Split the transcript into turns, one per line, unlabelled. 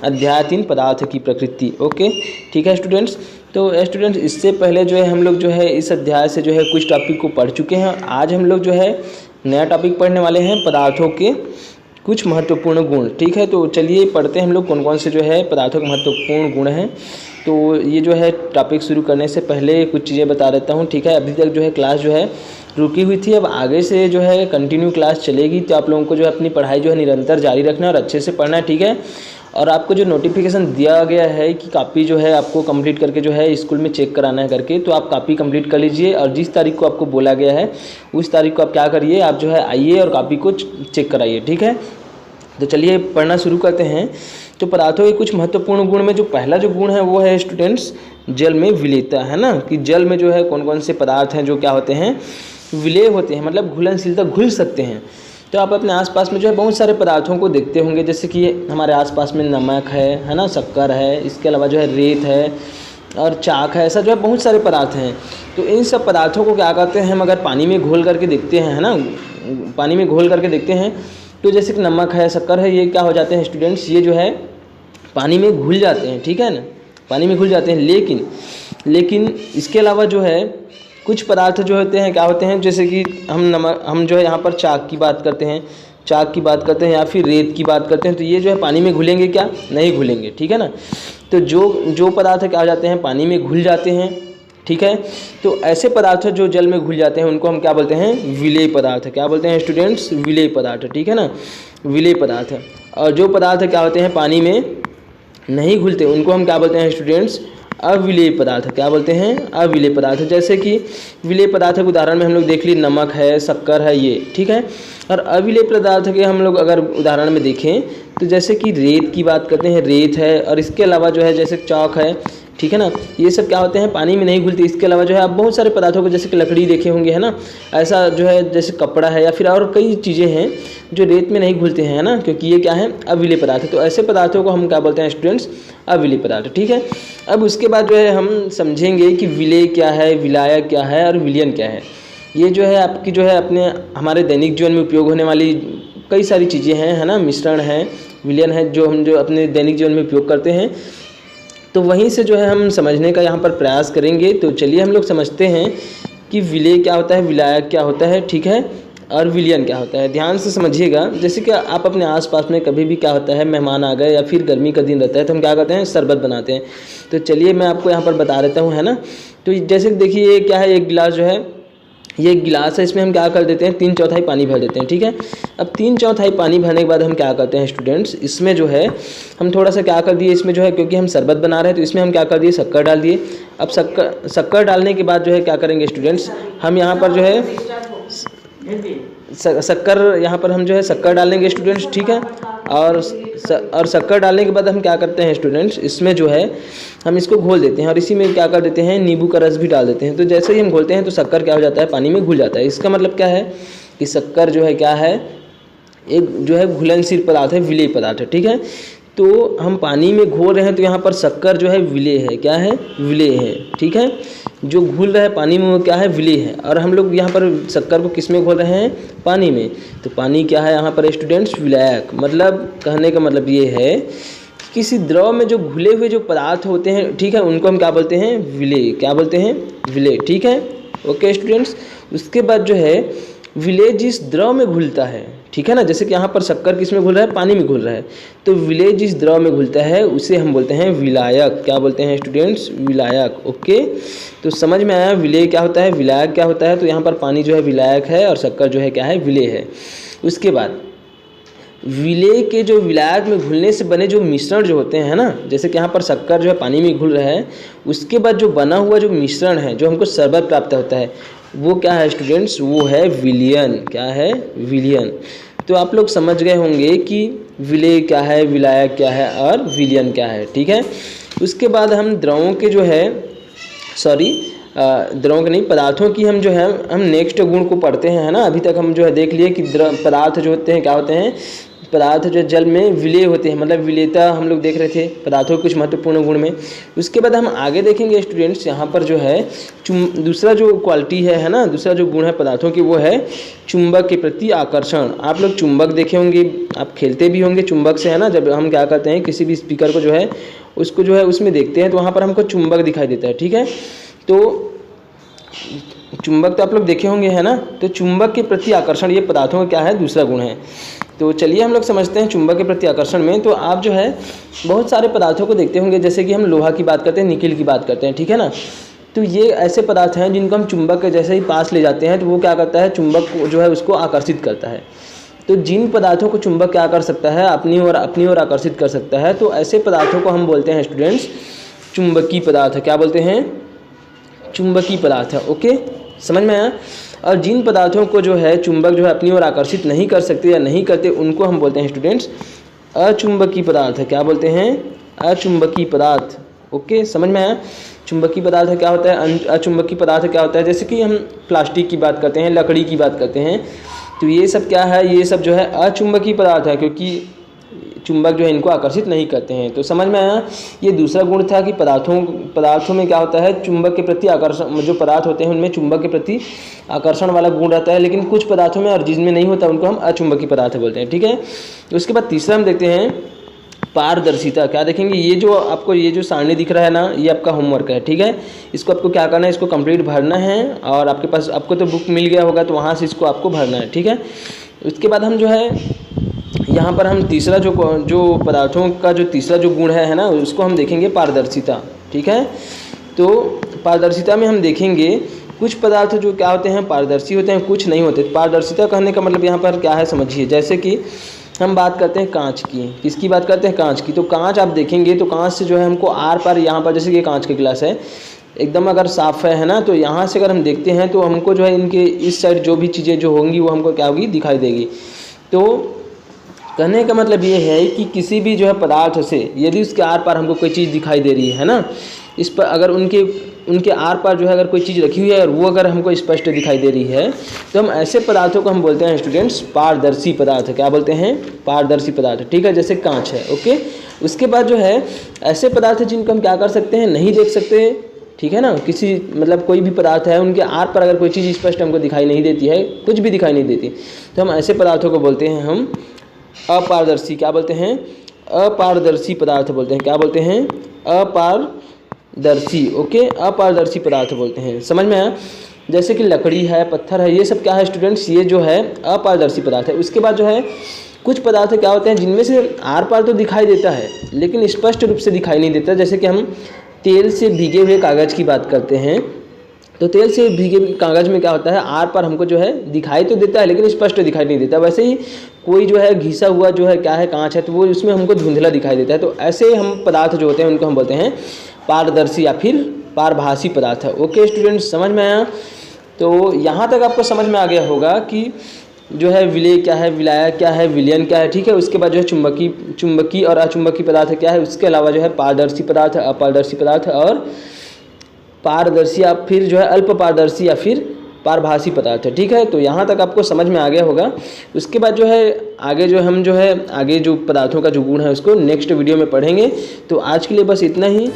अध्याय 3 पदार्थ की प्रकृति। ओके, ठीक है स्टूडेंट्स। तो स्टूडेंट्स, इससे पहले जो है हम लोग जो है इस अध्याय से जो है कुछ टॉपिक को पढ़ चुके हैं। आज हम लोग जो है नया टॉपिक पढ़ने वाले हैं, पदार्थों के कुछ महत्वपूर्ण गुण। ठीक है, तो चलिए पढ़ते हैं हम लोग कौन कौन से जो है पदार्थों के महत्वपूर्ण गुण हैं। तो ये जो है टॉपिक शुरू करने से पहले कुछ चीज़ें बता देता हूँ। ठीक है, अभी तक जो है क्लास जो है रुकी हुई थी, अब आगे से जो है कंटिन्यू क्लास चलेगी। तो आप लोगों को जो है अपनी पढ़ाई जो है निरंतर जारी रखना है और अच्छे से पढ़ना है। ठीक है, और आपको जो नोटिफिकेशन दिया गया है कि कॉपी जो है आपको कंप्लीट करके जो है स्कूल में चेक कराना है करके, तो आप कॉपी कंप्लीट कर लीजिए। और जिस तारीख को आपको बोला गया है उस तारीख को आप क्या करिए, आप जो है आइए और कॉपी को चेक कराइए। ठीक है, तो चलिए पढ़ना शुरू करते हैं। तो पदार्थों के कुछ महत्वपूर्ण गुण में जो पहला जो गुण है वो है स्टूडेंट्स जल में विलेयता, है ना, कि जल में जो है कौन कौन से पदार्थ हैं जो क्या होते हैं, विलेय होते हैं, मतलब घुलनशीलता, घुल सकते हैं। तो आप अपने आसपास में जो है बहुत सारे पदार्थों को देखते होंगे, जैसे कि हमारे आसपास में नमक है ना, शक्कर है, इसके अलावा जो है रेत है और चाक है, ऐसा जो है बहुत सारे पदार्थ हैं। तो इन सब पदार्थों को क्या करते हैं, हम अगर पानी में घोल करके देखते हैं, है ना, पानी में घोल करके देखते हैं, तो जैसे कि नमक है, शक्कर है, ये क्या हो जाते हैं स्टूडेंट्स, ये जो है पानी में घुल जाते हैं। ठीक है ना, पानी में घुल जाते हैं। लेकिन इसके अलावा जो है कुछ पदार्थ जो होते हैं क्या होते हैं, जैसे कि हम जो है यहाँ पर चाक की बात करते हैं या फिर रेत की बात करते हैं, तो ये जो है पानी में घुलेंगे क्या, नहीं घुलेंगे। ठीक है ना, तो जो पदार्थ क्या हो जाते हैं, पानी में घुल जाते हैं। ठीक है, तो ऐसे पदार्थ जो जल में घुल जाते हैं उनको हम क्या बोलते हैं, विलेय पदार्थ। क्या बोलते हैं स्टूडेंट्स, विलेय पदार्थ। ठीक है ना, विलेय पदार्थ। और जो पदार्थ क्या होते हैं पानी में नहीं घुलते उनको हम क्या बोलते हैं स्टूडेंट्स, अविलेय पदार्थ। क्या बोलते हैं, अविलेय पदार्थ। जैसे कि विलेय पदार्थ के उदाहरण में हम लोग देख लिए नमक है, शक्कर है, ये। ठीक है, और अविलेय पदार्थ के हम लोग अगर उदाहरण में देखें तो जैसे कि रेत की बात करते हैं, रेत है, और इसके अलावा जो है जैसे चौक है। ठीक है ना, ये सब क्या होते हैं, पानी में नहीं घुलते। इसके अलावा जो है आप बहुत सारे पदार्थों को, जैसे कि लकड़ी देखे होंगे, है ना, ऐसा जो है जैसे कपड़ा है या फिर और कई चीज़ें हैं जो रेत में नहीं घुलते हैं, है ना, क्योंकि ये क्या है, अविलेय पदार्थ। तो ऐसे पदार्थों को हम क्या बोलते हैं स्टूडेंट्स, अविलेय पदार्थ। ठीक है, अब उसके बाद जो है हम समझेंगे कि विलेय क्या है, विलायक क्या है और विलयन क्या है। ये जो है आपकी जो है अपने हमारे दैनिक जीवन में उपयोग होने वाली कई सारी चीज़ें हैं, है ना, मिश्रण है, विलयन है, जो हम जो अपने दैनिक जीवन में उपयोग करते हैं। तो वहीं से जो है हम समझने का यहाँ पर प्रयास करेंगे। तो चलिए हम लोग समझते हैं कि विलेय क्या होता है, विलायक क्या होता है, ठीक है, और विलयन क्या होता है। ध्यान से समझिएगा। जैसे कि आप अपने आसपास में कभी भी क्या होता है, मेहमान आ गए या फिर गर्मी का दिन रहता है तो हम क्या करते हैं, शरबत बनाते हैं। तो चलिए मैं आपको यहाँ पर बता देता हूँ, है ना। तो जैसे कि देखिए ये क्या है, एक गिलास जो है, ये एक गिलास है, इसमें हम क्या कर देते हैं, 3/4 पानी भर देते हैं। ठीक है, अब 3/4 पानी भरने के बाद हम क्या करते हैं स्टूडेंट्स, इसमें जो है हम थोड़ा सा क्या कर दिए, इसमें जो है क्योंकि हम शरबत बना रहे हैं तो इसमें हम क्या कर दिए, शक्कर डाल दिए। अब शक्कर डालने के बाद जो है क्या करेंगे स्टूडेंट्स, हम यहाँ पर जो है शक्कर, यहाँ पर हम जो है शक्कर डालेंगे स्टूडेंट्स। ठीक है, और शक्कर डालने के बाद हम क्या करते हैं स्टूडेंट्स, इसमें जो है हम इसको घोल देते हैं और इसी में क्या कर देते हैं, नींबू का रस भी डाल देते हैं। तो जैसे ही हम घोलते हैं तो शक्कर क्या हो जाता है, पानी में घुल जाता है। इसका मतलब क्या है कि शक्कर जो है क्या है, एक जो है घुलनशील पदार्थ है, विलेय पदार्थ है। ठीक है, तो हम पानी में घोल रहे हैं तो यहाँ पर शक्कर जो है विलेय है, क्या है, विलेय है। ठीक है, जो घुल रहा है पानी में वो क्या है, विलेय है। और हम लोग यहाँ पर शक्कर को किस में घोल रहे हैं, पानी में। तो पानी क्या है यहाँ पर स्टूडेंट्स, विलायक। मतलब कहने का मतलब ये है किसी द्रव में जो घुले हुए जो पदार्थ होते हैं, ठीक है, उनको हम क्या बोलते हैं, विलेय। क्या बोलते हैं, विलेय। ठीक है, ओके स्टूडेंट्स। उसके बाद जो है विलेय जिस द्रव में घुलता है, ठीक है ना, जैसे कि यहाँ पर शक्कर किस में घुल रहा है, पानी में घुल रहा है, तो विलेय जिस द्रव में घुलता है उसे हम बोलते हैं विलायक। क्या बोलते हैं स्टूडेंट्स, विलायक। ओके, तो समझ में आया विलेय क्या होता है, विलायक क्या होता है। तो यहाँ पर पानी जो है विलायक है और शक्कर जो है क्या है, विलेय है। उसके बाद विलेय के जो विलायक में घुलने से बने जो मिश्रण जो होते हैं ना, जैसे कि यहाँ पर शक्कर जो है पानी में घुल रहा है, उसके बाद जो बना हुआ जो मिश्रण है, जो हमको शरबत प्राप्त होता है, वो क्या है स्टूडेंट्स, वो है विलयन। क्या है, विलयन। तो आप लोग समझ गए होंगे कि विलेय क्या है, विलायक क्या है और विलयन क्या है। ठीक है, उसके बाद हम द्रवों के जो है द्रवों के नहीं, पदार्थों की हम जो है हम नेक्स्ट गुण को पढ़ते हैं, है ना। अभी तक हम जो है देख लिए कि पदार्थ जो होते हैं क्या होते हैं, पदार्थ जो जल में विलय होते हैं, मतलब विलेयता हम लोग देख रहे थे पदार्थों के कुछ महत्वपूर्ण गुण में। उसके बाद हम आगे देखेंगे स्टूडेंट्स, यहाँ पर जो है दूसरा जो क्वालिटी है ना, दूसरा जो गुण है पदार्थों की वो है चुंबक के प्रति आकर्षण। आप लोग चुंबक देखे होंगे, आप खेलते भी होंगे चुंबक से, है ना। जब हम क्या करते हैं किसी भी स्पीकर को जो है उसको जो है उसमें देखते हैं तो वहाँ पर हमको चुंबक दिखाई देता है, ठीक है। तो चुंबक तो आप लोग देखे होंगे, है ना। तो चुंबक के प्रति आकर्षण ये पदार्थों का क्या है, दूसरा गुण है। तो चलिए हम लोग समझते हैं चुंबक के प्रति आकर्षण में। तो आप जो है बहुत सारे पदार्थों को देखते होंगे, जैसे कि हम लोहा की बात करते हैं, निकिल की बात करते हैं, ठीक है ना। तो ये ऐसे पदार्थ हैं जिनको हम चुंबक के जैसे ही पास ले जाते हैं तो वो क्या करता है, चुंबक को जो है उसको आकर्षित करता है। तो जिन पदार्थों को चुंबक क्या कर सकता है, अपनी ओर आकर्षित कर सकता है, तो ऐसे पदार्थों को हम बोलते हैं स्टूडेंट्स चुंबकीय पदार्थ। क्या बोलते हैं, चुंबकीय पदार्थ है। ओके, समझ में आया। और जिन पदार्थों को जो है चुंबक जो है अपनी ओर आकर्षित नहीं कर सकते या नहीं करते, उनको हम बोलते हैं स्टूडेंट्स अचुंबकीय पदार्थ। क्या बोलते हैं, अचुंबकीय पदार्थ। ओके, समझ में आया। चुंबकीय पदार्थ क्या होता है, अचुंबकीय पदार्थ क्या होता है, जैसे कि हम प्लास्टिक की बात करते हैं, लकड़ी की बात करते हैं, तो ये सब क्या है, ये सब जो है अचुंबकीय पदार्थ है, क्योंकि चुंबक जो है इनको आकर्षित नहीं करते हैं। तो समझ में आया। ये दूसरा गुण था कि पदार्थों में क्या होता है, चुंबक के प्रति आकर्षण, जो पदार्थ होते हैं उनमें चुंबक के प्रति आकर्षण वाला गुण रहता है, लेकिन कुछ पदार्थों में और जिसमें नहीं होता उनको हम अचुंबकीय पदार्थ बोलते हैं, ठीक है। उसके बाद तीसरा हम देखते हैं पारदर्शिता। क्या देखेंगे, ये जो आपको ये जो सारणी दिख रहा है ना, ये आपका होमवर्क है, ठीक है। इसको आपको क्या करना है, इसको कंप्लीट भरना है, और आपके पास आपको तो बुक मिल गया होगा तो वहाँ से इसको आपको भरना है, ठीक है। उसके बाद हम जो है यहाँ पर हम तीसरा जो पदार्थों का जो तीसरा जो गुण है ना, उसको हम देखेंगे पारदर्शिता, ठीक है। तो पारदर्शिता में हम देखेंगे कुछ पदार्थ जो क्या होते हैं, पारदर्शी होते हैं, कुछ नहीं होते। पारदर्शिता कहने का मतलब यहाँ पर क्या है समझिए, जैसे कि हम बात करते हैं कांच की। किसकी बात करते हैं, कांच की। तो कांच आप देखेंगे तो कांच से जो है हमको आर पार, यहाँ पर जैसे कि कांच का गिलास है एकदम अगर साफ है ना, तो यहाँ से अगर हम देखते हैं तो हमको जो है इनके इस साइड जो भी चीज़ें जो होंगी वो हमको क्या होगी, दिखाई देगी। तो कहने का मतलब ये है कि किसी भी जो है पदार्थ से यदि उसके आर पार हमको कोई चीज़ दिखाई दे रही है ना, इस पर अगर उनके आर पार जो है अगर कोई चीज़ रखी हुई है और वो अगर हमको स्पष्ट दिखाई दे रही है, तो हम ऐसे पदार्थों को हम बोलते हैं स्टूडेंट्स पारदर्शी पदार्थ। क्या बोलते हैं, पारदर्शी पदार्थ, ठीक है, जैसे कांच है। ओके, उसके बाद जो है ऐसे पदार्थ जिनको हम क्या कर सकते हैं, नहीं देख सकते, ठीक है ना। किसी मतलब कोई भी पदार्थ है, उनके आर पर अगर कोई चीज़ स्पष्ट हमको दिखाई नहीं देती है, कुछ भी दिखाई नहीं देती, तो हम ऐसे पदार्थों को बोलते हैं हम अपारदर्शी। क्या बोलते हैं, अपारदर्शी पदार्थ बोलते हैं। क्या बोलते हैं, अपारदर्शी। ओके, अपारदर्शी पदार्थ बोलते हैं। समझ में आया। जैसे कि लकड़ी है, पत्थर है, ये सब क्या है स्टूडेंट्स, ये जो है अपारदर्शी पदार्थ है। उसके बाद जो है कुछ पदार्थ क्या होते हैं जिनमें से आर पार तो दिखाई देता है लेकिन स्पष्ट रूप से दिखाई नहीं देता। जैसे कि हम तेल से भीगे हुए कागज़ की बात करते हैं, तो तेल से भीगे कागज़ में क्या होता है, आर पर हमको जो है दिखाई तो देता है लेकिन स्पष्ट दिखाई नहीं देता। वैसे ही कोई जो है घिसा हुआ जो है क्या है, कांच है, तो वो उसमें हमको धुंधला दिखाई देता है। तो ऐसे हम पदार्थ जो होते हैं उनको हम बोलते हैं पारदर्शी या फिर पारभासी पदार्थ है। ओके स्टूडेंट्स, समझ में आया। तो यहाँ तक आपको समझ में आ गया होगा कि जो है विलय क्या है, विलायक क्या है, विलयन क्या है, ठीक है। उसके बाद जो है चुंबकीय और अचुंबकीय पदार्थ क्या है। उसके अलावा जो है पारदर्शी पदार्थ, अपारदर्शी पदार्थ और पारदर्शी या फिर जो है अल्प पारदर्शी या फिर पारभासी पदार्थ है, ठीक है। तो यहाँ तक आपको समझ में आ गया होगा। उसके बाद जो है आगे जो हम जो है आगे जो पदार्थों का जो गुण है उसको नेक्स्ट वीडियो में पढ़ेंगे। तो आज के लिए बस इतना ही।